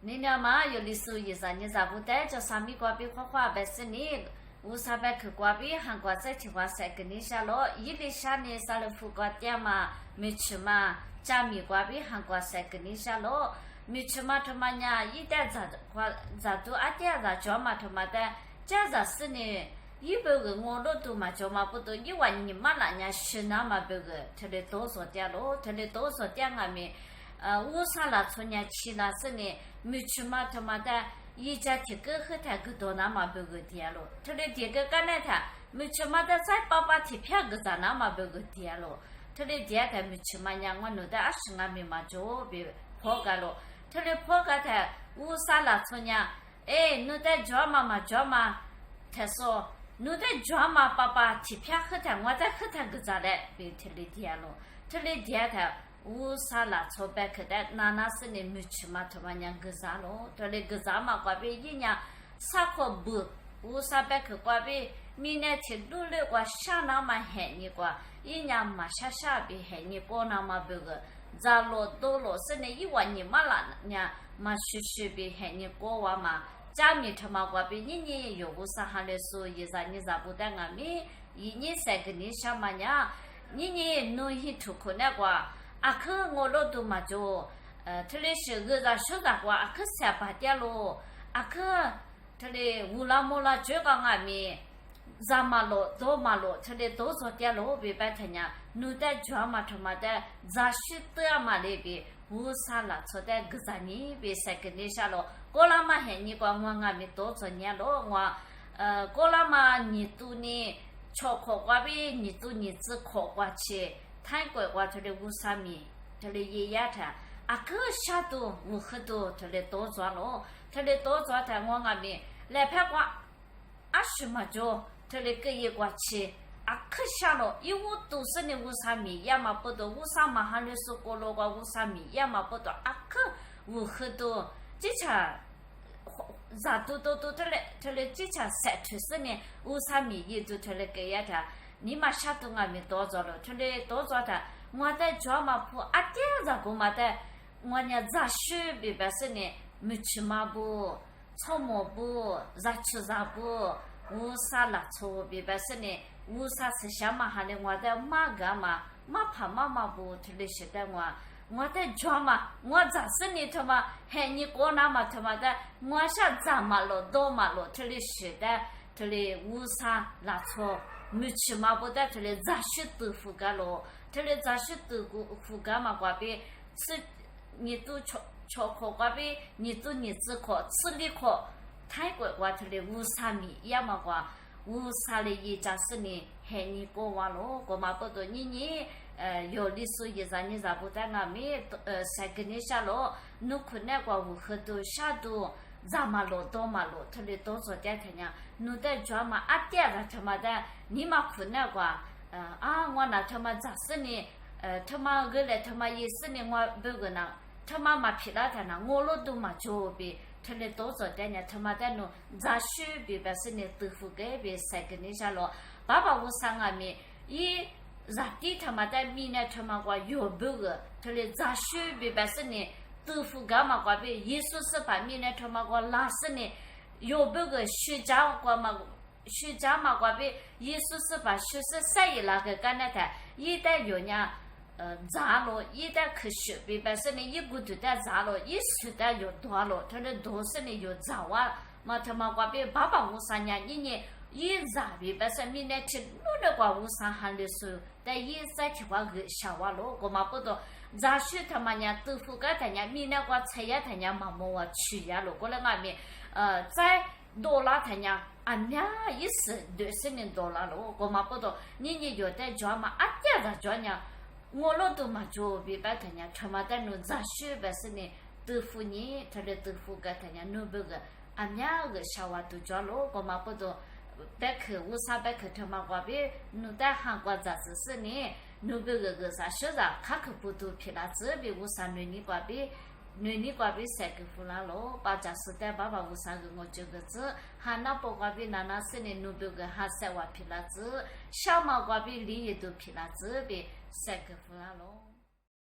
你那嘛有历史意思，你咋不带着上面瓜比花花白是你？乌沙白去瓜比韩国在提瓜塞跟你下咯，一里下呢啥了副瓜店嘛，没去嘛，加米瓜比韩国塞跟你下咯，没去嘛他妈呀，一代咋都阿爹咋叫嘛他妈的，这咋是呢？一百个我都都嘛叫嘛不都一万你嘛那人是那么百个，他的多少点咯，他的多少点啊没，乌沙啦从年起啦是呢，没去嘛他妈的。一家提个和他个多那么别个点了，他的这个干那他没去嘛的在爸爸提票个咋那么别个点了，他的点他没去嘛让我弄的20万没嘛就别破个了，他的破个他乌啥了从呀，弄的抓嘛，他说弄的抓嘛爸爸提票和他我在和他个咋嘞别他的点了，他的点他。乌沙拉错白克的，那是你没去嘛？他们讲个啥咯？他那个啥嘛？瓜比一年啥可不？乌沙白克瓜比明年天路了瓜下那么黑你瓜，一年嘛下比黑你过那么别个，咋咯多咯？是你一万你嘛啦呢？嘛虚比黑你过完嘛？家里他妈瓜比一年有乌沙哈的说一啥你咋不带俺们？一年才跟你什么呀？一年弄一出口那瓜。阿克我老多嘛就，这里是个啥说啥话，阿克三八点咯，阿克这里乌拉木拉这个俺们，咱嘛咯多嘛咯，这里多少点咯别白他娘，弄得抓嘛他妈的，咋许多嘛那边乌啥啦，错的个啥呢？别晒跟你下咯，过了嘛还你讲我俺们多少年咯，我过了嘛你都呢，巧克瓜比你都你只考过去。泰国话这里乌沙米，这里也也他，啊个下多乌很多，这里多抓咯，这里多抓他我那边来拍瓜，20嘛就这里个一瓜去，啊可下了，一屋都是你乌沙米，要么不多乌沙嘛还是说过了瓜乌沙米，要么不多啊可乌很多，这才。咋都这里这才30年乌沙米也都这里个也他。你嘛下东啊没多少了，这里多少的，我在家嘛铺阿爹咋个嘛的，我呢咋学别白是呢，没去嘛不，草木不，咋吃咋不，乌啥拉错别白是呢，乌啥是想嘛哈的，我在马干嘛，马怕妈妈不，这里是的我在家嘛，我咋是呢他妈，还你过那嘛他妈的，我想咋嘛了多嘛了，这里是的，这里乌啥拉错。没去嘛不在这里咋学豆腐干咯？这里咋学豆腐干嘛？瓜比吃你都巧克瓜比你都你只可吃里可泰国瓜这里乌沙米要么瓜乌沙的一家是呢，还你过完咯，过嘛不多你有历史一啥你咋不在俺们晒给你下咯？你看那瓜乌很多下多。咋嘛咯多嘛咯，这里多少点天呀？弄得专嘛阿爹了他妈的，你嘛困那个我那他妈咋是呢？他妈个来他妈也是呢，我不个呢，他妈嘛皮拉他呢，我老多嘛就比这里多少点呀？他妈的弄咋学比白是呢？豆腐盖比晒给你下咯，爸爸我上俺们一咋地他妈的米呢？他妈个有不个，这里咋学比白是呢？豆腐干嘛瓜比耶稣是把米呢他妈个拉是呢，有不个学家嘛瓜比耶稣是把学是晒一那个干那台，一旦有呢砸了，一旦可学比白是呢一股头的砸了，一时的有多了，他的多是呢有砸完，嘛他妈瓜比爸爸53年一年一砸比白是米呢吃弄的瓜53行的时候，但一再提瓜个小娃了，我嘛不懂。咋学他妈呀？豆腐干他家米那个菜呀，他家妈妈我去呀了，过来俺们在多拉他家俺俩20年多拉了，我嘛不懂，你有在家嘛？阿爹在家呢，我老多嘛就别把他家他妈的弄咋学白是呢？豆腐呢，他的豆腐干他家弄不个，俺俩个小娃都家了，我嘛不懂，白客乌啥白客他妈瓜别弄在韩国咋子是呢？侬别个啥学啥，卡克不都皮拉这边我上女瓜比3个夫啦咯，把家时代爸爸我3个我9个字，喊那包瓜比那是呢，侬别个还3万皮拉子，小毛瓜比里也都皮拉这边3个夫啦咯。